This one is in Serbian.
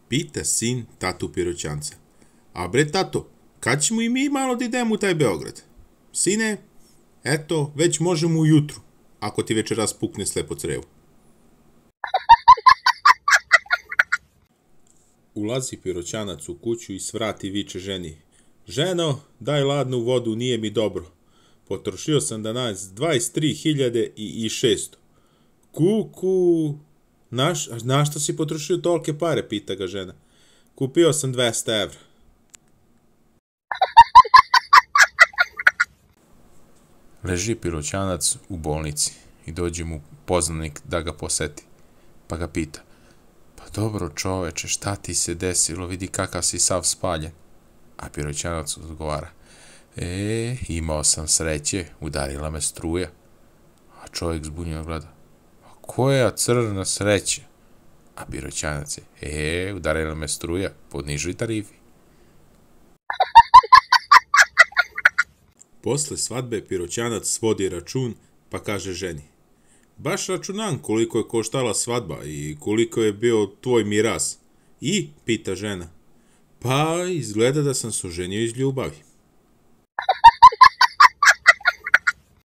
Pita sin tatu Piroćanca. A bre tato, kad ćemo i mi malo da idemo u taj Beograd? Sine, eto, već možemo ujutru, ako ti večeras pukne slepo crevo. Ulazi Piroćanac u kuću i svrati viče ženi. Ženo, daj ladnu vodu, nije mi dobro. Potrošio sam danas 23.600. Kuku, na što si potrošio tolike pare, pita ga žena. Kupio sam 200 evra. Leži Piroćanac u bolnici i dođe mu poznanik da ga poseti. Pa ga pita, pa dobro čoveče, šta ti se desilo, vidi kakav si sav spaljen. A Piroćanac odgovara, imao sam sreće, udarila me struja. A čovjek zbunjeno gleda, a koja crna sreća? A Piroćanac je, udarila me struja, po nižoj tarifi. Posle svadbe Piroćanac vodi račun, pa kaže ženi. Baš računam koliko je koštala svadba i koliko je bio tvoj miraz. I, pita žena, pa izgleda da sam se oženio iz ljubavi.